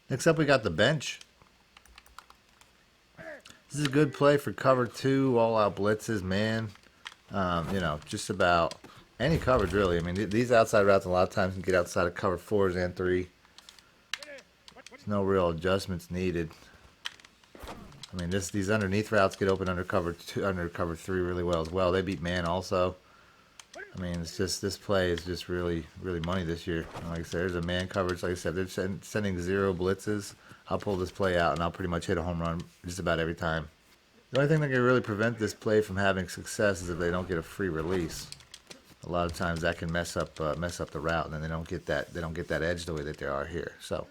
Next up, we got the bench. This is a good play for cover two, all-out blitzes, man. You know, just about any coverage, really. I mean, these outside routes a lot of times can get outside of cover fours and three. There's no real adjustments needed. I mean, these underneath routes get open under cover two, under cover three really well as well. They beat man also. I mean, it's just this play is just really money this year. And like I said, there's a man coverage. Like I said, they're sending zero blitzes. I'll pull this play out and I'll pretty much hit a home run just about every time. The only thing that can really prevent this play from having success is if they don't get a free release. A lot of times that can mess up the route, and then they don't get that edge the way that they are here. So